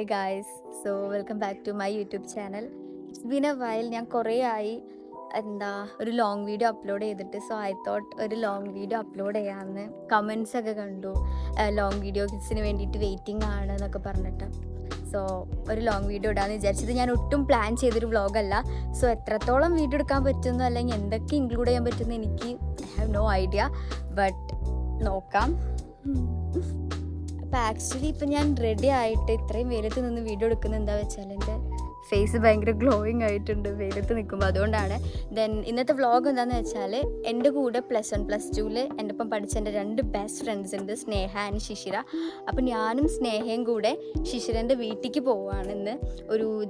Hi guys, so welcome back to my YouTube channel. It's been a while. ഞാൻ കുറേ ആയി ഒരു long video upload ചെയ്തിട്ട്. So I thought ഒരു long video upload ചെയ്യാമെന്ന്. Comments ഒക്കെ കണ്ടു, ലോങ് വീഡിയോസിന് വേണ്ടിയിട്ട് വെയിറ്റിംഗ് ആണ് എന്നൊക്കെ പറഞ്ഞിട്ട്. സോ ഒരു ലോങ് വീഡിയോ ഇടാമെന്ന് വിചാരിച്ചത്. ഞാൻ ഒട്ടും പ്ലാൻ ചെയ്തൊരു വ്ളോഗല്ല. സോ എത്രത്തോളം വീഡിയോ എടുക്കാൻ പറ്റുന്നു അല്ലെങ്കിൽ എന്തൊക്കെ ഇൻക്ലൂഡ് ചെയ്യാൻ പറ്റുമെന്ന് എനിക്ക് I have no idea, but നോക്കാം. അപ്പോൾ ആക്ച്വലി ഇപ്പം ഞാൻ റെഡി ആയിട്ട് ഇത്രയും വെയിലത്ത് നിന്ന് വീഡിയോ എടുക്കുന്നത് എന്താ വെച്ചാൽ എൻ്റെ ഫേസ് ഭയങ്കര ഗ്ലോയിങ് ആയിട്ടുണ്ട് വെയിലത്ത് നിൽക്കുമ്പോൾ, അതുകൊണ്ടാണ്. ദെൻ ഇന്നത്തെ വ്ളോഗ് എന്താണെന്ന് വെച്ചാൽ എൻ്റെ കൂടെ +1 +2 എൻ്റെ ഒപ്പം പഠിച്ച എൻ്റെ 2 ബെസ്റ്റ് ഫ്രണ്ട്സ് ഉണ്ട്, സ്നേഹ ആൻഡ് ശിശിര. അപ്പോൾ ഞാനും സ്നേഹയും കൂടെ ശിശിരൻ്റെ വീട്ടിലേക്ക് പോവുകയാണ് ഇന്ന്.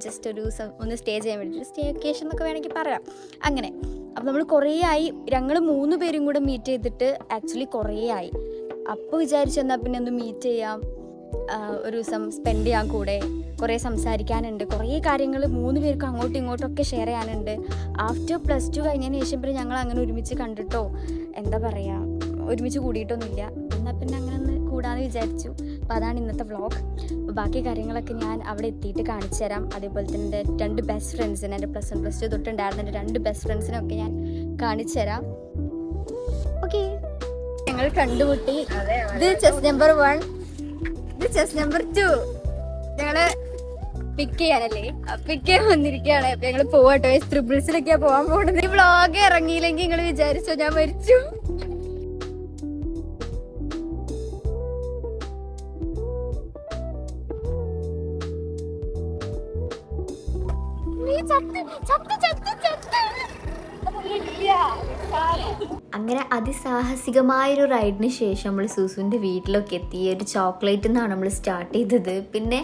ജസ്റ്റ് ഒന്ന് സ്റ്റേ ചെയ്യാൻ വേണ്ടിയിട്ട്, സ്റ്റേ വെക്കേഷൻ എന്നൊക്കെ വേണമെങ്കിൽ പറയാം. അങ്ങനെ അപ്പോൾ നമ്മൾ കുറേ ആയി, ഞങ്ങൾ 3 പേരും കൂടെ മീറ്റ് ചെയ്തിട്ട് ആക്ച്വലി കുറേ ആയി. അപ്പോൾ വിചാരിച്ചു എന്നാൽ പിന്നെ ഒന്ന് മീറ്റ് ചെയ്യാം, ഒരു ദിവസം സ്പെൻഡ് ചെയ്യാൻ കൂടെ. കുറേ സംസാരിക്കാനുണ്ട്, കുറേ കാര്യങ്ങൾ 3 പേർക്കും അങ്ങോട്ടും ഇങ്ങോട്ടൊക്കെ ഷെയർ ചെയ്യാനുണ്ട്. ആഫ്റ്റർ +2 കഴിഞ്ഞതിന് ശേഷം പിന്നെ ഞങ്ങൾ അങ്ങനെ ഒരുമിച്ച് കണ്ടിട്ടോ എന്താ പറയുക ഒരുമിച്ച് കൂടിയിട്ടൊന്നുമില്ല. എന്നാൽ പിന്നെ അങ്ങനെ ഒന്ന് കൂടാമെന്ന് വിചാരിച്ചു. അപ്പോൾ അതാണ് ഇന്നത്തെ വ്ളോഗ്. അപ്പോൾ ബാക്കി കാര്യങ്ങളൊക്കെ ഞാൻ അവിടെ എത്തിയിട്ട് കാണിച്ചു തരാം. അതേപോലെ തന്നെ എൻ്റെ 2 ബെസ്റ്റ് ഫ്രണ്ട്സിന്, എൻ്റെ +1 +2 തൊട്ടുണ്ടായിരുന്ന എൻ്റെ 2 ബെസ്റ്റ് ഫ്രണ്ട്സിനൊക്കെ ഞാൻ കാണിച്ചു തരാം. ഓക്കെ, ഞങ്ങൾ കണ്ടുമുട്ടി. ഇത് ചെസ് നമ്പർ 1, ഇത് ചെസ് നമ്പർ 2. ഞങ്ങള് പിക്ക് ചെയ്യാനല്ലേ, പിക്ക് ചെയ്യാൻ വന്നിരിക്കുകയാണ്. അപ്പൊ ഞങ്ങള് പോവാട്ടോ, ത്രിബിൾസിലൊക്കെയാ പോവാൻ പോകുന്നത്. ഈ വ്ളോഗ് ഇറങ്ങിയില്ലെങ്കിൽ നിങ്ങൾ വിചാരിച്ചോ ഞാൻ മരിച്ചു. അങ്ങനെ അതിസാഹസികമായൊരു റൈഡിന് ശേഷം നമ്മൾ സൂസുവിൻ്റെ വീട്ടിലൊക്കെ എത്തി. ഒരു ചോക്ലേറ്റിൽ നിന്നാണ് നമ്മൾ സ്റ്റാർട്ട് ചെയ്തത്. പിന്നെ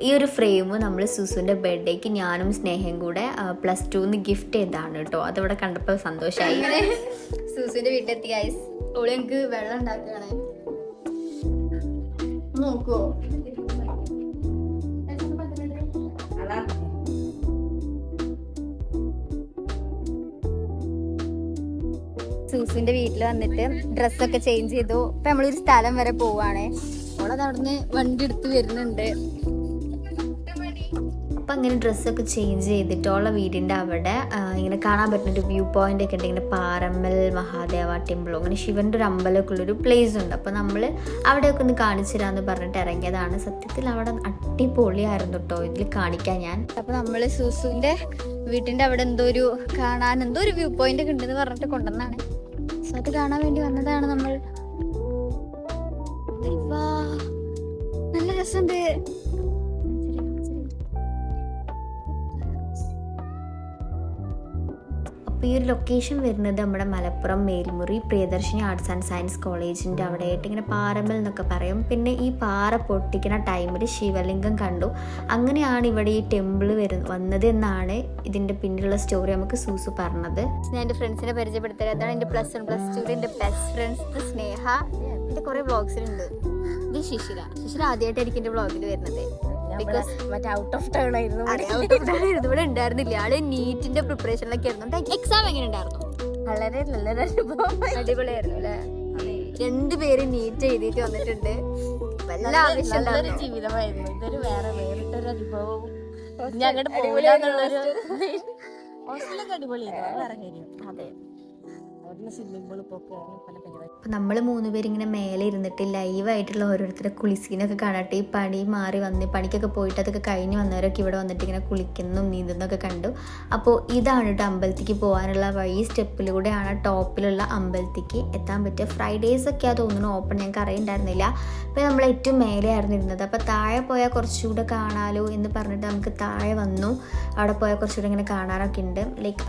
ഈ ഒരു ഫ്രെയിം നമ്മൾ സൂസുവിൻ്റെ ബർത്ത്ഡേക്ക് ഞാനും സ്നേഹയും കൂടെ +2 ഗിഫ്റ്റ് ചെയ്തതാണ് കേട്ടോ. അതവിടെ കണ്ടപ്പോൾ സന്തോഷമായി. അങ്ങനെ സൂസുവിൻ്റെ വീട്ടിലെത്തി ഗൈസ്. ഓള് ഞങ്ങൾക്ക് വെള്ളം ഉണ്ടാക്കുകയാണ്, നോക്കുവോ? സൂസുവിന്റെ വീട്ടിൽ വന്നിട്ട് ഡ്രസ്സൊക്കെ ചേഞ്ച് ചെയ്തു. ഇപ്പൊ നമ്മളൊരു സ്ഥലം വരെ പോവാണ്. അവളത് അവിടുന്ന് വണ്ടി എടുത്ത് വരുന്നുണ്ട്. അപ്പം അങ്ങനെ ഡ്രസ്സൊക്കെ ചേഞ്ച് ചെയ്തിട്ട് ഉള്ള വീടിൻ്റെ അവിടെ ഇങ്ങനെ കാണാൻ പറ്റുന്ന ഒരു വ്യൂ പോയിന്റ് ഒക്കെ ഉണ്ട്. ഇങ്ങനെ പാറമ്മൽ മഹാദേവ ടെമ്പിളോ അങ്ങനെ ശിവൻ്റെ ഒരു അമ്പലമൊക്കെ ഉള്ളൊരു പ്ലേസ് ഉണ്ട്. അപ്പോൾ നമ്മൾ അവിടെയൊക്കെ ഒന്ന് കാണിച്ചു തരാമെന്ന് പറഞ്ഞിട്ട് ഇറങ്ങിയതാണ്. സത്യത്തിൽ അവിടെ അടിപൊളിയായിരുന്നു കേട്ടോ ഇതിൽ കാണിക്കാൻ ഞാൻ. അപ്പോൾ നമ്മൾ സൂസുവിൻ്റെ വീട്ടിൻ്റെ അവിടെ എന്തോ ഒരു വ്യൂ പോയിന്റ് ഒക്കെ ഉണ്ടെന്ന് പറഞ്ഞിട്ട് കൊണ്ടുവന്നാണ്. സോ അത് കാണാൻ വേണ്ടി വന്നതാണ് നമ്മൾ. നല്ല രസമുണ്ട്. അപ്പോൾ ഈ ഒരു ലൊക്കേഷൻ വരുന്നത് നമ്മുടെ Malappuram Melmuri Priyadarshini arts and science കോളേജിൻ്റെ അവിടെ ആയിട്ട് ഇങ്ങനെ പാറമ്മൽ എന്നൊക്കെ പറയും. പിന്നെ ഈ പാറ പൊട്ടിക്കുന്ന ടൈമിൽ ശിവലിംഗം കണ്ടു. അങ്ങനെയാണ് ഇവിടെ ഈ ടെമ്പിൾ വന്നത് എന്നാണ് ഇതിൻ്റെ പിന്നിലുള്ള സ്റ്റോറി നമുക്ക് സൂസു പറഞ്ഞത്. ഞാൻ എൻ്റെ ഫ്രണ്ട്സിനെ പരിചയപ്പെടുത്തരുത്. അതാണ് എൻ്റെ +1 +2 എൻ്റെ ബെസ്റ്റ് ഫ്രണ്ട്സ്. സ്നേഹ, എൻ്റെ കുറേ വ്ളോഗ്സിലുണ്ട്. ഇത് ശിശിര ആദ്യമായിട്ടായിരിക്കും എൻ്റെ വ്ളോഗിൽ വരുന്നത്. ഔട്ട് ഓഫ് ടൗൺ ആയിരുന്നു, ഇവിടെ ഉണ്ടായിരുന്നില്ല. ആള് നീറ്റിന്റെ പ്രിപ്പറേഷനിലൊക്കെ ആയിരുന്നു. എക്സാം എങ്ങനെ ഉണ്ടായിരുന്നു? വളരെ നല്ലൊരു അനുഭവം, അടിപൊളിയായിരുന്നു അല്ലേ? 2 പേര് നീറ്റ് എഴുതിയിട്ട് വന്നിട്ടുണ്ട്. വല്ല ആവശ്യമുള്ള ജീവിതമായിരുന്നു. ഇതൊരു വേറിട്ടൊരു അനുഭവം. ഞങ്ങളുടെ പോലെന്നുള്ളൊരു ഹോസ്റ്റലൊക്കെ അടിപൊളിയായിരുന്നു, വേറെ കാര്യം. അതെ, അപ്പം നമ്മൾ 3 പേരിങ്ങനെ മേലെ ഇരുന്നിട്ട് ലൈവായിട്ടുള്ള ഓരോരുത്തരുടെ കുളിസീനൊക്കെ കാണട്ടെ. ഈ പണി മാറി വന്ന് പണിക്കൊക്കെ പോയിട്ട് അതൊക്കെ കഴിഞ്ഞ് വന്നവരൊക്കെ ഇവിടെ വന്നിട്ട് ഇങ്ങനെ കുളിക്കുന്നതും നീന്തുന്നതൊക്കെ കണ്ടു. അപ്പോൾ ഇതാണ് കേട്ടോ അമ്പലത്തേക്ക് പോകാനുള്ള വഴി. സ്റ്റെപ്പിലൂടെയാണ് ടോപ്പിലുള്ള അമ്പലത്തേക്ക് എത്താൻ പറ്റുക. ഫ്രൈഡേയ്സൊക്കെയാണ് തോന്നുന്നു ഓപ്പൺ, ഞങ്ങൾക്ക് അറിയണ്ടായിരുന്നില്ല. അപ്പോൾ നമ്മൾ ഏറ്റവും മേലെയായിരുന്നു ഇരുന്നത്. അപ്പോൾ താഴെ പോയാൽ കുറച്ചുകൂടെ കാണാലോ എന്ന് പറഞ്ഞിട്ട് നമുക്ക് താഴെ വന്നു. അവിടെ പോയാൽ കുറച്ചുകൂടെ ഇങ്ങനെ കാണാനൊക്കെ ഉണ്ട്. ലൈക്ക്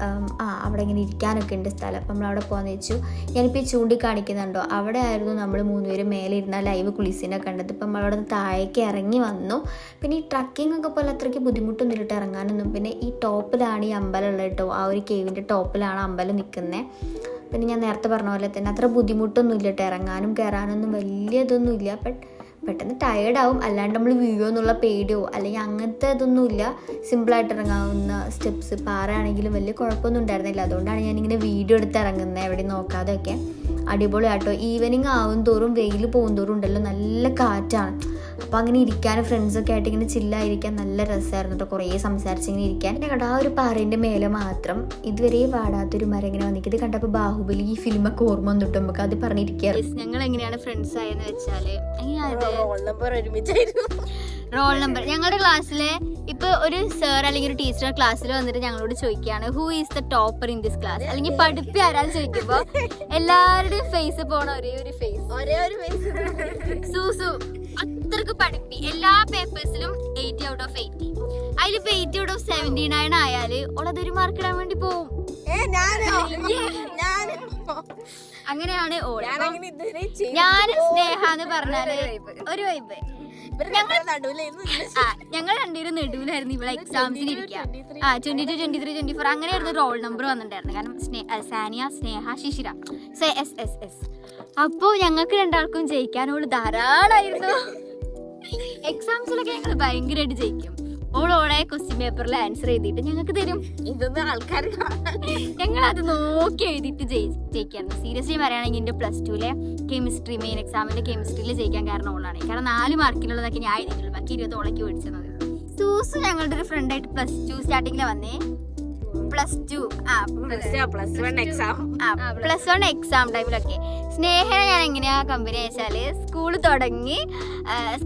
അവിടെ ഇങ്ങനെ ഇരിക്കാനൊക്കെ ഉണ്ട് സ്ഥലം. അപ്പം നമ്മൾ അവിടെ പോകാമെന്ന് വെച്ചു. ഞാനിപ്പോൾ ഈ ചൂണ്ടിക്കാണിക്കുന്നുണ്ടോ, അവിടെ ആയിരുന്നു നമ്മൾ 3 പേര് മേലെ ഇരുന്ന ലൈവ് കുളിസിനെ കണ്ടത്. ഇപ്പം നമ്മളവിടെ നിന്ന് താഴേക്ക് ഇറങ്ങി വന്നു. പിന്നെ ഈ ട്രക്കിംഗ് ഒക്കെ പോലെ അത്രയ്ക്ക് ബുദ്ധിമുട്ടൊന്നും ഇട്ട് ഇറങ്ങാനൊന്നും. പിന്നെ ഈ ടോപ്പിലാണ് ഈ അമ്പലം ഉള്ളത് കേട്ടോ. ആ ഒരു കേവിൻ്റെ ടോപ്പിലാണ് അമ്പലം നിൽക്കുന്നത്. പിന്നെ ഞാൻ നേരത്തെ പറഞ്ഞ പോലെ തന്നെ അത്ര ബുദ്ധിമുട്ടൊന്നും ഇല്ല കേട്ടോ. ഇറങ്ങാനും കയറാനൊന്നും വലിയ ഇതൊന്നും ഇല്ല. പെട്ടെന്ന് ടയേർഡാവും. അല്ലാണ്ട് നമ്മൾ വീഴോ എന്നുള്ള പേടിയോ അല്ലെങ്കിൽ അങ്ങനത്തെ ഇതൊന്നുമില്ല. സിമ്പിളായിട്ട് ഇറങ്ങാവുന്ന സ്റ്റെപ്സ്. പാറയാണെങ്കിലും വലിയ കുഴപ്പമൊന്നും ഉണ്ടായിരുന്നില്ല. അതുകൊണ്ടാണ് ഞാനിങ്ങനെ വീഡിയോ എടുത്ത് ഇറങ്ങുന്നത്, എവിടെ നോക്കാതെയൊക്കെ. അടിപൊളിയാട്ടോ. ഈവനിങ് ആവും തോറും, വെയിൽ പോകും തോറും ഉണ്ടല്ലോ നല്ല കാറ്റാണ്. അപ്പോൾ അങ്ങനെ ഇരിക്കാൻ ഫ്രണ്ട്സൊക്കെ ആയിട്ട് ഇങ്ങനെ ചില്ലായിരിക്കാൻ നല്ല രസമായിരുന്നു കേട്ടോ. കുറേ സംസാരിച്ചിങ്ങനെ ഇരിക്കാൻ. പിന്നെ കണ്ട ആ ഒരു പാറേൻ്റെ മേലെ മാത്രം ഇതുവരെ വാടാത്തൊരു മരം ഇങ്ങനെ വന്നിട്ട് ഇത് കണ്ടപ്പോൾ ബാഹുബലി ഈ ഫിലിമൊക്കെ ഓർമ്മ വന്നിട്ട് നമുക്ക് അത് പറഞ്ഞിരിക്കുക. ഞങ്ങൾ എങ്ങനെയാണ് ഫ്രണ്ട്സ് ആയെന്ന് വെച്ചാൽ റോൾ നമ്പർ ഞങ്ങളുടെ ക്ലാസ്സിലെ ഇപ്പൊ ഒരു സർ അല്ലെങ്കിൽ ഒരു ടീച്ചർ ക്ലാസ്സിൽ വന്നിട്ട് ഞങ്ങളോട് ചോദിക്കുകയാണ് who is the topper in this class, അല്ലെങ്കിൽ പഠിപ്പി ആരാന്ന് ചോദിക്കുമ്പോ എല്ലാവരുടെയും ഫേസ് പോണ ഒരേ ഒരു ഫേസ് സൂസു. അത്രക്ക് പഠിപ്പി. എല്ലാ പേപ്പേഴ്സിലും 80 out of 80. അതിലിപ്പോ 80 out of 79 ആയാല് ഓളതൊരു മാർക്ക് ഇടാൻ വേണ്ടി പോവും. അങ്ങനെയാണ് ഓള്. ഞാൻ സ്നേഹ എന്ന് പറഞ്ഞാല് ഒരു വൈബ്. ഞങ്ങൾ രണ്ടുപേരും നെടുവിലായിരുന്നു ഇവിടെ എക്സാംസിന് ഇരിക്കുക. 22, 23, 24 അങ്ങനെയായിരുന്നു റോൾ നമ്പർ വന്നിട്ടുണ്ടായിരുന്നു. കാരണം സാനിയ, സ്നേഹ, ശിശിര, SS. അപ്പോ ഞങ്ങൾക്ക് രണ്ടാൾക്കും ജയിക്കാനോള് ധാരാളമായിരുന്നു. എക്സാംസിലൊക്കെ ഞങ്ങൾ ഭയങ്കരമായിട്ട് ജയിക്കും. ഓളോടെ ക്വസ്റ്റ്യൻ പേപ്പറിൽ ആൻസർ എഴുതിയിട്ട് ഞങ്ങൾക്ക് തരും. ഇതൊന്നും ആൾക്കാർ ഞങ്ങൾ അത് നോക്കി എഴുതിയിട്ട് ജയിക്കായിരുന്നു. സീരിയസ്ലി പറയുകയാണെങ്കിൽ എൻ്റെ +2 കെമിസ്ട്രി മെയിൻ എക്സാമിന്റെ കെമിസ്ട്രിയിൽ ജയിക്കാൻ കാരണം ഓളാണ്. കാരണം 4 മാർക്കിനുള്ളതൊക്കെ ഞാൻ എഴുതിയിട്ടുള്ളൂ, ബാക്കി 20 ഓളേക്ക് മേടിച്ചത്. സൂസു ഞങ്ങളുടെ ഒരു ഫ്രണ്ടായിട്ട് +2 സ്റ്റാർട്ടിങ്ങിൽ വന്നേ. +1 എക്സാം ടൈമിലൊക്കെ. സ്നേഹനെ ഞാൻ എങ്ങനെയാ കമ്പനി വെച്ചാല് സ്കൂൾ തുടങ്ങി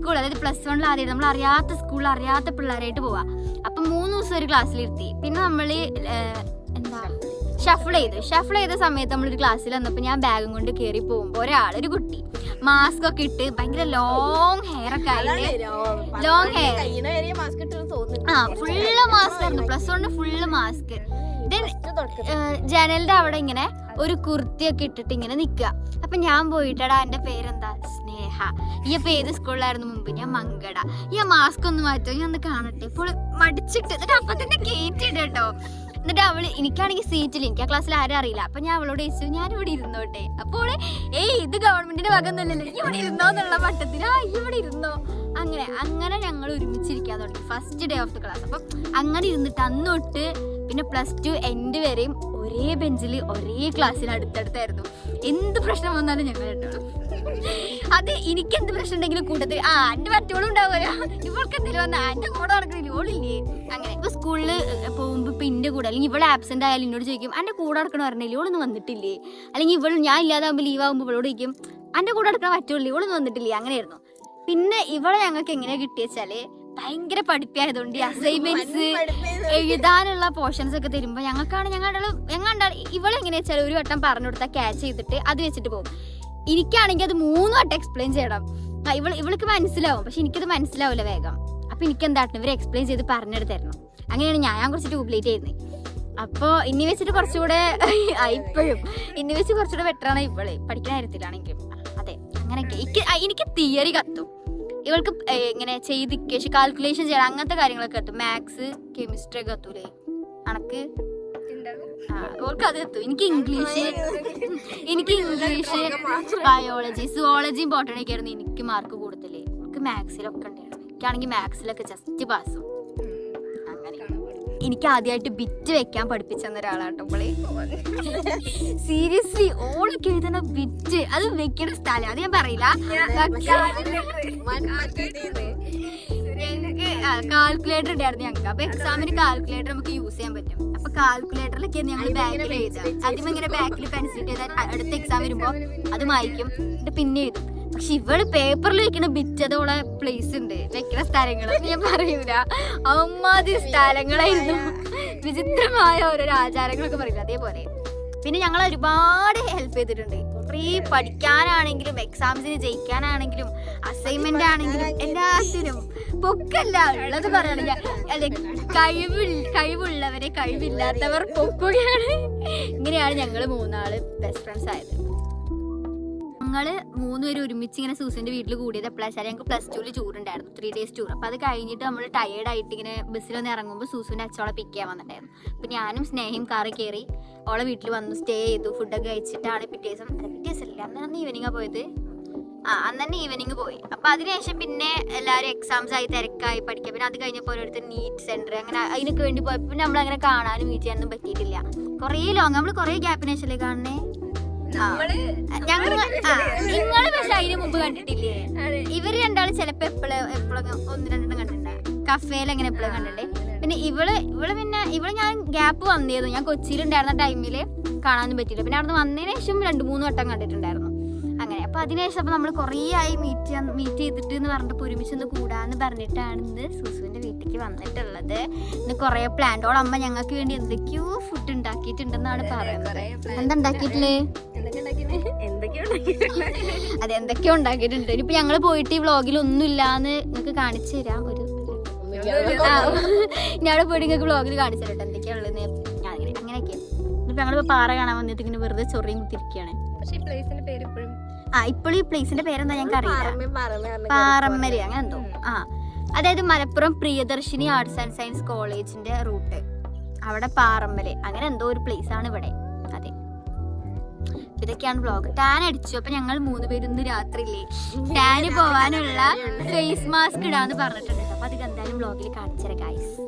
അതായത് +1 ആദ്യം നമ്മൾ അറിയാത്ത സ്കൂളിൽ അറിയാത്ത പിള്ളേരായിട്ട് പോവാ. അപ്പൊ 3 ദിവസം ഒരു ക്ലാസ്സിലിരുത്തി. പിന്നെ നമ്മള് ഷഫിൾ ചെയ്ത സമയത്ത് നമ്മളൊരു ക്ലാസ്സിൽ വന്നപ്പോൾ ഞാൻ ബാഗും കൊണ്ട് കയറി പോകുമ്പോൾ ഒരു കുട്ടി മാസ്ക് ഒക്കെ ഇട്ട് ഭയങ്കര ലോങ് ഹെയർ ഒക്കെ ആയിട്ട് ഫുള്ള് മാസ്ക് ആയിരുന്നു. +1 ഫുള്ള് മാസ്ക്. ജനലിന്റെ അവിടെ ഇങ്ങനെ ഒരു കുർത്തിയൊക്കെ ഇട്ടിട്ട് ഇങ്ങനെ നിക്കുക. അപ്പൊ ഞാൻ പോയിട്ടടാ എന്റെ പേരെന്താ സ്നേഹ, ഈ അപ്പൊ ഏത് സ്കൂളിലായിരുന്നു മുമ്പ്? ഞാൻ മങ്കട. ഈ മാസ്ക് ഒന്ന് മാറ്റോ, ഞാൻ ഒന്ന് കാണട്ടെ. ഇപ്പോൾ മടിച്ചിട്ട് എന്നിട്ട് അപ്പൊ തന്നെ കേറ്റിട്ട് കേട്ടോ. എന്നിട്ട് അവള് എനിക്കാണെങ്കിൽ സീറ്റിൽ, എനിക്ക് ആ ക്ലാസ്സിൽ ആരും അറിയില്ല. അപ്പൊ ഞാൻ അവളോട് ചോദിച്ചു ഞാൻ ഇവിടെ ഇരുന്നോട്ടെ. അപ്പോൾ ഇത് ഗവൺമെന്റിന്റെ ഭാഗമൊന്നുമല്ലല്ലോ, ഈ ഇവിടെ ഇരുന്നോ എന്നുള്ള മട്ടത്തിൽ ഇവിടെ ഇരുന്നോ. അങ്ങനെ ഞങ്ങൾ ഒരുമിച്ചിരിക്കാൻ തുടങ്ങി first day of the class. അപ്പം അങ്ങനെ ഇരുന്നിട്ട് അന്നൊട്ട് പിന്നെ +2 എൻഡ് വരെയും ഒരേ ബെഞ്ചിൽ ഒരേ ക്ലാസ്സിൽ അടുത്തടുത്തായിരുന്നു. എന്ത് പ്രശ്നം വന്നാലും ഞങ്ങൾ രണ്ടാളും. അത് എനിക്ക് എന്ത് പ്രശ്നം ഉണ്ടെങ്കിലും കൂട്ടത്തിൽ എന്റെ മറ്റോളും ഉണ്ടാവുമല്ലോ, ഇവൾക്ക് എന്തെങ്കിലും വന്നാൽ എന്റെ കൂടെ നടക്കണില്ല ഓളില്ലേ. അങ്ങനെ ഇപ്പൊ സ്കൂളിൽ പോകുമ്പോ ഇപ്പൊ എന്റെ കൂടെ അല്ലെങ്കിൽ ഇവളെ ആബ്സെന്റ് ആയാലും എന്നോട് ചോദിക്കും എന്റെ കൂടെ നടക്കണ പറഞ്ഞില്ലേ, ഓളൊന്നും വന്നിട്ടില്ലേ. അല്ലെങ്കിൽ ഇവൾ ഞാൻ ഇല്ലാതാകുമ്പോൾ ലീവ് ആകുമ്പോൾ ഇവളോട് ചോദിക്കും എന്റെ കൂടെ നടക്കണ പറ്റുള്ളൂ, ഓളൊന്നും വന്നിട്ടില്ലേ. അങ്ങനെയായിരുന്നു. പിന്നെ ഇവളെ ഞങ്ങൾക്ക് എങ്ങനെയാ കിട്ടിയെച്ചാല് ഭയങ്കര പഠിപ്പായതുകൊണ്ട് അസൈൻമെന്റ്സ് എഴുതാനുള്ള പോർഷൻസ് ഒക്കെ തരുമ്പോൾ ഞങ്ങളുടെ ഇവളെങ്ങനെയാ വെച്ചാൽ ഒരു വട്ടം പറഞ്ഞു കൊടുത്താൽ ക്യാച്ച് ചെയ്തിട്ട് അത് വെച്ചിട്ട് പോകും. എനിക്കാണെങ്കിൽ അത് 3 വട്ടം എക്സ്പ്ലെയിൻ ചെയ്യണം. ഇവൾക്ക് മനസ്സിലാവും, പക്ഷെ എനിക്കത് മനസ്സിലാവില്ല വേഗം. അപ്പൊ എനിക്ക് എന്താട്ടണം, ഇവരെ എക്സ്പ്ലെയിൻ ചെയ്ത് പറഞ്ഞെടുത്ത് തരണം. അങ്ങനെയാണ് ഞാൻ കുറച്ച് ട്യൂബ്ലൈറ്റ് ആയിരുന്നത്. അപ്പോൾ ഇനി വെച്ചിട്ട് കുറച്ചുകൂടെ ഇപ്പോഴും ഇനി വെച്ച് കുറച്ചുകൂടെ ബെറ്ററാണ് ഇവള് പഠിക്കുന്ന കാര്യത്തിലാണെങ്കിലും. അതെ, അങ്ങനെയൊക്കെ എനിക്ക് തിയറി കത്തും. ഇവൾക്ക് ഇങ്ങനെ ചെയ്ത് ഇക്വേഷൻ കാൽക്കുലേഷൻ ചെയ്യണം, അങ്ങനത്തെ കാര്യങ്ങളൊക്കെ കത്തും. മാത്സ് കെമിസ്ട്രി ഒക്കെ കത്തൂലേ അണക്ക്? ഓൾക്ക് അത് കത്തും. എനിക്ക് ഇംഗ്ലീഷ് ബയോളജി സുവോളജിയും ബോട്ടണിയൊക്കെ ആയിരുന്നു എനിക്ക് മാർക്ക് കൂടുതലേ. എനിക്ക് മാത്സിലൊക്കെ ഉണ്ടായിരുന്നു. എനിക്കാണെങ്കിൽ മാത്സിലൊക്കെ ജസ്റ്റ് പാസ്സും. അങ്ങനെ എനിക്ക് ആദ്യമായിട്ട് ബിറ്റ് വെക്കാൻ പഠിപ്പിച്ചെന്ന ഒരാളാട്ടോ നമ്മള്. സീരിയസ്ലി ഓളൊക്കെ എഴുതുന്ന ബിറ്റ് അത് വെക്കുന്ന സ്ഥലം അത് ഞാൻ പറയില്ല. ഞങ്ങൾക്ക് കാൽക്കുലേറ്റർ ഉണ്ടായിരുന്നു ഞങ്ങൾക്ക്. അപ്പൊ എക്സാമിന് കാൽക്കുലേറ്റർ നമുക്ക് യൂസ് ചെയ്യാൻ പറ്റും. അപ്പൊ കാൽക്കുലേറ്ററിലൊക്കെ ഞങ്ങൾ ബാക്കിൽ എഴുതാം. ആദ്യം ഇങ്ങനെ ബാക്കിൽ പെൻസിൽ ചെയ്താൽ അടുത്ത എക്സാം വരുമ്പോ അത് മായ്ക്കും, എന്നിട്ട് പിന്നെ എഴുതും. പക്ഷെ ഇവള് പേപ്പറിൽ വെക്കുന്ന ബിറ്റതോളെ പ്ലേസ് ഉണ്ട്, വെക്കുന്ന സ്ഥലങ്ങൾ ഞാൻ പറയൂല. അമ്മാതിരി സ്ഥലങ്ങളായിരുന്നു. വിചിത്രമായ ഓരോരോ ആചാരങ്ങളൊക്കെ പറയില്ല അതേപോലെ. പിന്നെ ഞങ്ങൾ ഒരുപാട് ഹെൽപ്പ് ചെയ്തിട്ടുണ്ട്. കുറേ പഠിക്കാനാണെങ്കിലും എക്സാംസിന് ജയിക്കാനാണെങ്കിലും അസൈൻമെന്റ് ആണെങ്കിലും എല്ലാത്തിനും. പൊക്കല്ല ഉള്ളത് പറയുകയാണെങ്കിൽ അല്ലെ, കഴിവുള്ളവരെ കഴിവില്ലാത്തവർ പൊക്കുകയാണ്. ഇങ്ങനെയാണ് ഞങ്ങൾ 3 ബെസ്റ്റ് ഫ്രണ്ട്സ് ആയത്. ഞങ്ങൾ 3 പേരും ഒരുമിച്ച് ഇങ്ങനെ സൂസിന്റെ വീട്ടിൽ കൂടിയത് എപ്പോഴാച്ചാൽ ഞങ്ങൾക്ക് +2 ടൂറുണ്ടായിരുന്നു, 3 days ടൂർ. അപ്പോൾ അത് കഴിഞ്ഞിട്ട് നമ്മൾ ടയേർഡായിട്ട് ഇങ്ങനെ ബസ്സിലൊന്ന് ഇറങ്ങുമ്പോൾ സൂസിന്റെ അച്ഛോളെ പിക്ക് ചെയ്യാൻ വന്നിട്ടുണ്ടായിരുന്നു. അപ്പോൾ ഞാനും സ്നേഹയും കാറിൽ കയറി ഓളെ വീട്ടിൽ വന്നു, സ്റ്റേ ചെയ്തു, ഫുഡൊക്കെ കഴിച്ചിട്ടാണ് പിറ്റേ ദിവസം അല്ല അന്ന് ഈവനിങ്ങാണ് പോയത്. അന്ന് തന്നെ ഈവനിങ് പോയി. അപ്പോൾ അതിനുശേഷം പിന്നെ എല്ലാവരും എക്സാംസ് ആയി തിരക്കായി പഠിക്കുക. പിന്നെ അത് കഴിഞ്ഞപ്പോൾ ഓരോരുത്തർ നീറ്റ് സെന്റർ അങ്ങനെ അതിനൊക്കെ വേണ്ടി പോയപ്പോൾ പിന്നെ നമ്മളങ്ങനെ കാണാനും മീറ്റ് ചെയ്യാനൊന്നും പറ്റിയിട്ടില്ല. കുറേ ലോങ് നമ്മൾ കുറേ ഗ്യാപ്പിന് ശേഷമല്ലേ കാണണേ. നിങ്ങള് പക്ഷെ അതിന് ഇതിനു മുമ്പ് കണ്ടിട്ടില്ലേ? ഇവര് രണ്ടാളും ചിലപ്പോ എപ്പോഴും ഒന്ന് രണ്ടെണ്ണം കണ്ടിട്ടുണ്ടാവും. കഫേയിൽ എങ്ങനെ എപ്പോഴും കണ്ടിട്ടേ. പിന്നെ ഇവള് ഞാൻ ഗ്യാപ്പ് വന്നിരുന്നു. ഞാൻ കൊച്ചിയിലുണ്ടായിരുന്ന ടൈമില് കാണാനൊന്നും പറ്റിയില്ല. പിന്നെ അവിടെ നിന്ന് വന്നതിന് ശേഷം 2-3 വട്ടം കണ്ടിട്ടുണ്ടായിരുന്നു. അങ്ങനെ അപ്പൊ അതിനുശേഷം അപ്പൊ നമ്മൾ കുറേ ആയി മീറ്റ് ചെയ്തിട്ട് എന്ന് പറഞ്ഞിട്ട് ഒരുമിച്ചൊന്ന് കൂടാന്ന് പറഞ്ഞിട്ടാണ് ഇന്ന് സൂസുവിന്റെ വീട്ടിലേക്ക് വന്നിട്ടുള്ളത്. ഇന്ന് കുറെ പ്ലാന്റോളം അമ്മ ഞങ്ങൾക്ക് വേണ്ടി എന്തൊക്കെയോ ഫുഡ് ഉണ്ടാക്കിയിട്ടുണ്ടെന്നാണ് പറയുന്നത്. എന്താ ഉണ്ടാക്കിയിട്ടില്ലേ? അതെ, എന്തൊക്കെയോ ഉണ്ടാക്കിയിട്ടുണ്ട്. ഇനിയിപ്പോ ഞങ്ങള് പോയിട്ട് ഈ വ്ളോഗിൽ ഒന്നും ഇല്ലാന്ന് നിങ്ങൾക്ക് കാണിച്ചു തരാം. ഞാൻ പോയിട്ട് നിങ്ങൾക്ക് വ്ളോഗിൽ കാണിച്ചു തരട്ടെ എന്തൊക്കെയാ ഉള്ളത്. അങ്ങനെയൊക്കെ ഇപ്പൊ ഞങ്ങളിപ്പോ പാറ കാണാൻ വന്നിട്ട് ഇങ്ങനെ വെറുതെ ചൊറിയും കുത്തിരിക്കുകയാണ്. ഇപ്പോഴും ഈ പ്ലേസിന്റെ പേരെന്താ ഞങ്ങൾക്ക് അറിയില്ല. പാറമ്മല് അങ്ങനെ എന്തോ. അതായത് Malappuram Priyadarshini arts and science കോളേജിന്റെ റൂട്ട് അവിടെ പാറമ്മല് അങ്ങനെ എന്തോ ഒരു പ്ലേസ് ആണ് ഇവിടെ. അതെ, ഇതൊക്കെയാണ് വ്ളോഗ്. ടാൻ അടിച്ചു. അപ്പൊ ഞങ്ങൾ 3 പേരും ഇന്ന് രാത്രിയില്ലേ ടാന് പോവാനുള്ള ഫേസ് മാസ്ക് ഇടാന്ന് പറഞ്ഞിട്ടുണ്ട്. അപ്പൊ അത് എന്തായാലും വ്ളോഗിൽ കാണിച്ചര ഗൈസ്.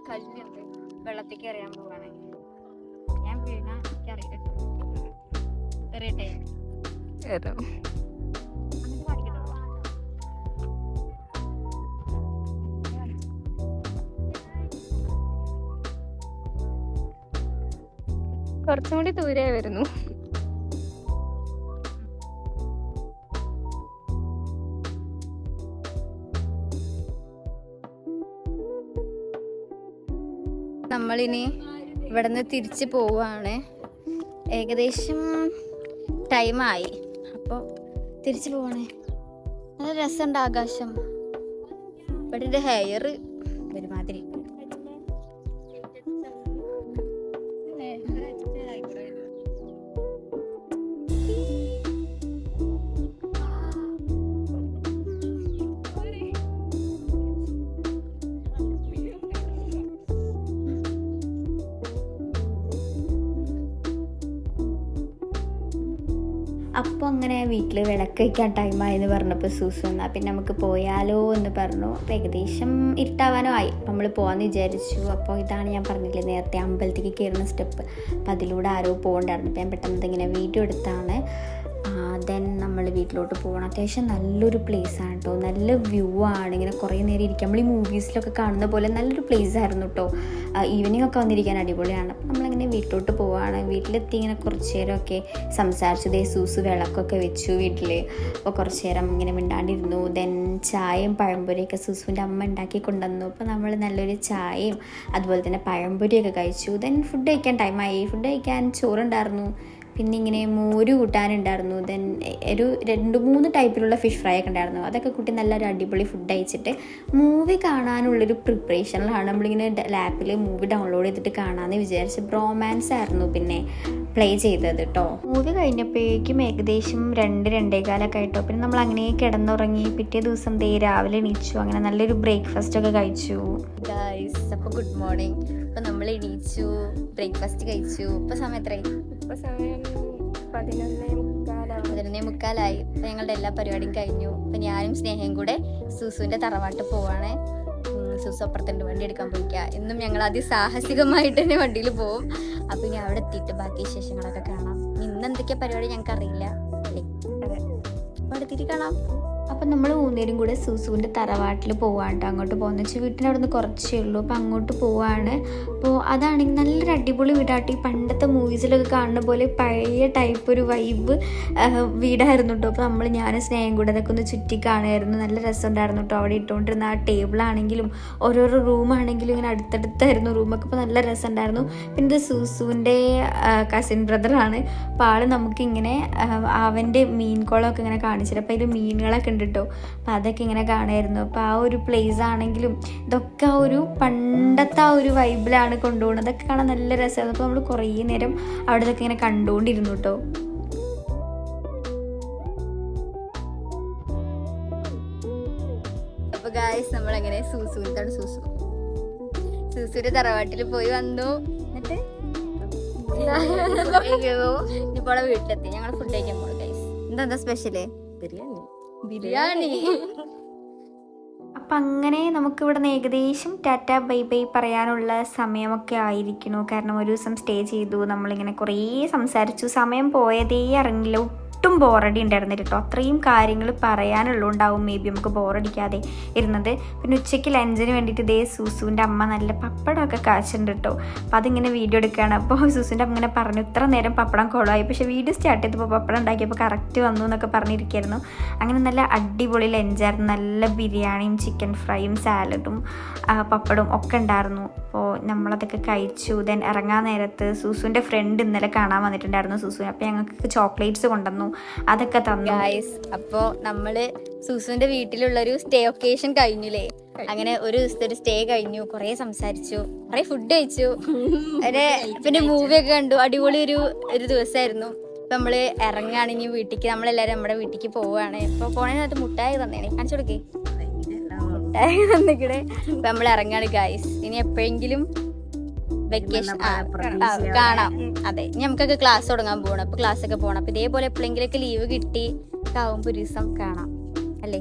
കല്ലുണ്ട്, വെള്ളത്തേക്ക് എറിയാൻ പോവാണ്. ഞാൻ വീണ എനിക്കറിയില്ല. എറിയട്ടെ? കുറച്ചും കൂടി ദൂരെ വരുന്നു. നമ്മളിനി ഇവിടെ നിന്ന് തിരിച്ച് പോവുകയാണ്. ഏകദേശം ടൈമായി. അപ്പോൾ തിരിച്ച് പോവാണേ. നല്ല രസമുണ്ട് ആകാശം. ഇവിടെ ഹെയർ ഒരുമാതിരി. അപ്പോൾ അങ്ങനെ വീട്ടിൽ വിളക്ക് വയ്ക്കാൻ ടൈമായെന്ന് പറഞ്ഞപ്പോൾ സൂസു വന്നാൽ പിന്നെ നമുക്ക് പോയാലോ എന്ന് പറഞ്ഞു. അപ്പോൾ ഏകദേശം ഇരുട്ടാവാനോ ആയി. നമ്മൾ പോകാമെന്ന് വിചാരിച്ചു. അപ്പോൾ ഇതാണ് ഞാൻ പറഞ്ഞില്ലേ നേരത്തെ അമ്പലത്തേക്ക് കയറുന്ന സ്റ്റെപ്പ്. അപ്പോൾ അതിലൂടെ ആരോ പോകണ്ടായിരുന്നു. അപ്പോൾ ഞാൻ പെട്ടെന്ന് ഇങ്ങനെ വീഡിയോ എടുത്താണ്. ദെൻ നമ്മൾ വീട്ടിലോട്ട് പോകണം. അത്യാവശ്യം നല്ലൊരു പ്ലേസാണ് കേട്ടോ. നല്ല വ്യൂ ആണ്. ഇങ്ങനെ കുറേ നേരം ഇരിക്കാം. നമ്മൾ ഈ മൂവീസിലൊക്കെ കാണുന്ന പോലെ നല്ലൊരു പ്ലേസ് ആയിരുന്നു കേട്ടോ. ഈവനിങ് ഒക്കെ വന്നിരിക്കാൻ അടിപൊളിയാണ്. അപ്പം നമ്മളിങ്ങനെ വീട്ടിലോട്ട് പോവുകയാണ്. വീട്ടിലെത്തി ഇങ്ങനെ കുറച്ച് നേരമൊക്കെ സംസാരിച്ചതേ സൂസ് വിളക്കൊക്കെ വെച്ചു വീട്ടിൽ. അപ്പോൾ കുറച്ച് നേരം ഇങ്ങനെ മിണ്ടാണ്ടിരുന്നു. ദെൻ ചായയും പഴംപൊരിയൊക്കെ സൂസുവിൻ്റെ അമ്മ ഉണ്ടാക്കി കൊണ്ടുവന്നു. അപ്പോൾ നമ്മൾ നല്ലൊരു ചായയും അതുപോലെ തന്നെ പഴംപൊരിയൊക്കെ കഴിച്ചു. ദെൻ ഫുഡ് കഴിക്കാൻ ടൈമായി. ഫുഡ് കഴിക്കാൻ ചോറുണ്ടായിരുന്നു, പിന്നെ ഇങ്ങനെ മോര് കൂട്ടാനുണ്ടായിരുന്നു. ദെൻ ഒരു 2-3 ടൈപ്പിലുള്ള ഫിഷ് ഫ്രൈ ഒക്കെ ഉണ്ടായിരുന്നു. അതൊക്കെ കൂട്ടി നല്ലൊരു അടിപൊളി ഫുഡ് കഴിച്ചിട്ട് മൂവി കാണാനുള്ളൊരു പ്രിപ്പറേഷനിലാണ്. നമ്മളിങ്ങനെ ലാപ്പിൽ മൂവി ഡൗൺലോഡ് ചെയ്തിട്ട് കാണാമെന്ന് വിചാരിച്ച്. റൊമാൻസ് ആയിരുന്നു പിന്നെ പ്ലേ ചെയ്തത് കേട്ടോ. മൂവി കഴിഞ്ഞപ്പോഴേക്കും ഏകദേശം 2-2:15 ആയിട്ടോ. പിന്നെ നമ്മൾ അങ്ങനെ കിടന്നുറങ്ങി. പിറ്റേ ദിവസം രാവിലെ എണീച്ചു. അങ്ങനെ നല്ലൊരു ബ്രേക്ക്ഫാസ്റ്റ് ഒക്കെ കഴിച്ചു ഗൈസ്. അപ്പോൾ ഗുഡ് മോർണിംഗ്. അപ്പോൾ നമ്മൾ എണീച്ചു, ബ്രേക്ക്ഫാസ്റ്റ് കഴിച്ചു. ഇപ്പോൾ സമയം എത്രയായി? ഇപ്പോൾ സമയം 11:45. അപ്പോൾ ഞങ്ങളുടെ എല്ലാ പരിപാടിയും കഴിഞ്ഞു. അപ്പോൾ ഞാനും സ്നേഹയും കൂടെ സൂസുവിൻ്റെ തറവാട്ട് പോവാണ്. സൂസു അപ്പുറത്തുണ്ട്, വണ്ടി എടുക്കാൻ പോയിക്കുക. എന്നും ഞങ്ങൾ അതിസാഹസികമായിട്ട് തന്നെ വണ്ടിയിൽ പോവും. അപ്പോൾ ഇനി അവിടെ എത്തിയിട്ട് ബാക്കി വിശേഷങ്ങളൊക്കെ കാണാം. ഇന്ന് എന്തൊക്കെയാ പരിപാടി ഞങ്ങൾക്ക് അറിയില്ല അല്ലേ? അപ്പോൾ അടുത്തിട്ട് കാണാം. അപ്പം നമ്മൾ 3 പേരും കൂടെ സൂസുവിൻ്റെ തറവാട്ടിൽ പോവാണ്. അങ്ങോട്ട് പോകുന്ന വെച്ചാൽ വീട്ടിനവിടെ നിന്ന് കുറച്ചേ ഉള്ളൂ. അപ്പോൾ അങ്ങോട്ട് പോവാണ്. അപ്പോൾ അതാണെങ്കിൽ നല്ലൊരു അടിപൊളി വീടായിട്ട് ഈ പണ്ടത്തെ മൂവീസിലൊക്കെ കാണുന്ന പോലെ പഴയ ടൈപ്പ് ഒരു വൈബ് വീടായിരുന്നു കേട്ടോ. അപ്പോൾ ഞാനും സ്നേഹം കൂടെ അതൊക്കെ ഒന്ന് ചുറ്റി കാണുമായിരുന്നു. നല്ല രസമുണ്ടായിരുന്നു കേട്ടോ. അവിടെ ഇട്ടുകൊണ്ടിരുന്ന ആ ടേബിളാണെങ്കിലും ഓരോരോ റൂമാണെങ്കിലും ഇങ്ങനെ അടുത്തടുത്തായിരുന്നു റൂമൊക്കെ. അപ്പോൾ നല്ല രസമുണ്ടായിരുന്നു. പിന്നെ ഇത് സൂസുവിൻ്റെ കസിൻ ബ്രദറാണ്. അപ്പോൾ ആൾ നമുക്കിങ്ങനെ അവൻ്റെ മീൻ കുളമൊക്കെ ഇങ്ങനെ കാണിച്ചിട്ട് അപ്പോൾ അതിൽ മീനുകളൊക്കെ ഉണ്ട് കേട്ടോ. അപ്പം അതൊക്കെ ഇങ്ങനെ കാണുമായിരുന്നു. അപ്പോൾ ആ ഒരു പ്ലേസ് ആണെങ്കിലും ഇതൊക്കെ ആ ഒരു പണ്ടത്തെ ആ ഒരു വൈബിലാണ് കൊണ്ടുപോകുന്നത്. അതൊക്കെ കാണാൻ നല്ല രസമായിരുന്നു. അപ്പോൾ നമ്മൾ കുറേ നേരം അവിടെ ഇതൊക്കെ ഇങ്ങനെ കണ്ടുകൊണ്ടിരുന്നു കേട്ടോ. ഗായ്സ് നമ്മളെങ്ങനെ സൂസൂന്റെ തറവാട്ടിൽ പോയി വന്നു. എന്നിട്ട് ഇപ്പോൾ വീട്ടിലെത്തി. ഞങ്ങൾ ഫുഡ് കഴിക്കാൻ പോകും ഗൈസ്. എന്താ സ്പെഷ്യല്? ബിരിയാണി. അപ്പം അങ്ങനെ നമുക്കിവിടെ നിന്ന് ഏകദേശം ടാറ്റ ബൈ ബൈ പറയാനുള്ള സമയമൊക്കെ ആയിരിക്കണു. കാരണം ഒരു ദിവസം സ്റ്റേ ചെയ്തു, നമ്മളിങ്ങനെ കുറേ സംസാരിച്ചു, സമയം പോയതേ അറിഞ്ഞില്ല. ഒട്ടും ബോറടി ഉണ്ടായിരുന്നില്ല കേട്ടോ. അത്രയും കാര്യങ്ങൾ പറയാനുള്ളതുണ്ടാവും മേ ബി നമുക്ക് ബോറടിക്കാതെ ഇരുന്നത്. പിന്നെ ഉച്ചയ്ക്ക് ലഞ്ചിന് വേണ്ടിയിട്ട് ഇതേ സൂസുവിൻ്റെ അമ്മ നല്ല പപ്പടമൊക്കെ കാച്ചുണ്ട് കേട്ടോ. അപ്പോൾ അതിങ്ങനെ വീഡിയോ എടുക്കുകയാണ്. അപ്പോൾ സൂസുവിൻ്റെ അമ്മ ഇങ്ങനെ പറഞ്ഞു ഇത്ര നേരം പപ്പടം കുളമായി, പക്ഷേ വീഡിയോ സ്റ്റാർട്ട് ചെയ്തപ്പോൾ പപ്പടം ഉണ്ടാക്കിയപ്പോൾ കറക്റ്റ് വന്നു എന്നൊക്കെ പറഞ്ഞിരിക്കുകയായിരുന്നു. അങ്ങനെ നല്ല അടിപൊളി ലഞ്ചായിരുന്നു. നല്ല ബിരിയാണിയും ചിക്കൻ ഫ്രൈയും സാലഡും പപ്പടവും ഒക്കെ ഉണ്ടായിരുന്നു. അപ്പോൾ നമ്മളതൊക്കെ കഴിച്ചു. ദെൻ ഇറങ്ങാൻ നേരത്ത് സൂസുവിൻ്റെ ഫ്രണ്ട് ഇന്നലെ കാണാൻ വന്നിട്ടുണ്ടായിരുന്നു സൂസുവിന്. അപ്പോൾ ഞങ്ങൾക്ക് ചോക്ലേറ്റ്സ് കൊണ്ടുവന്നു, അതൊക്കെ തന്നു. ഗൈസ് അപ്പോൾ നമ്മള് സൂസുവിന്റെ വീട്ടിലുള്ളൊരു സ്റ്റേ ഒക്കേഷൻ കഴിഞ്ഞില്ലേ. അങ്ങനെ ഒരു ദിവസത്തെ ഒരു സ്റ്റേ കഴിഞ്ഞു. കുറേ സംസാരിച്ചു, കുറേ ഫുഡ് കഴിച്ചു, പിന്നെ മൂവിയൊക്കെ കണ്ടു. അടിപൊളി ഒരു ദിവസമായിരുന്നു. ഇപ്പൊ നമ്മള് ഇറങ്ങുകയാണ് ഇനി വീട്ടിലേക്ക്. നമ്മളെല്ലാരും നമ്മുടെ വീട്ടിലേക്ക് പോവുകയാണ്. ഇപ്പൊ പോണതിനകത്ത് മുട്ടായി തന്നേനെ, കാണിച്ചു കൊടുക്കേ. മുട്ടായി തന്നിക്കടെ. ഇപ്പൊ നമ്മൾ ഇറങ്ങാണ് ഗൈസ്. ഇനി എപ്പോഴെങ്കിലും വെക്കേഷൻ കാണാം. അതെ, ഇനി നമുക്കൊക്കെ ക്ലാസ് തുടങ്ങാൻ പോകണം. അപ്പൊ ക്ലാസ് ഒക്കെ പോകണം. അപ്പൊ ഇതേപോലെ എപ്പോഴെങ്കിലൊക്കെ ലീവ് കിട്ടി ആവുമ്പോ ഒരു ദിവസം കാണാം അല്ലേ.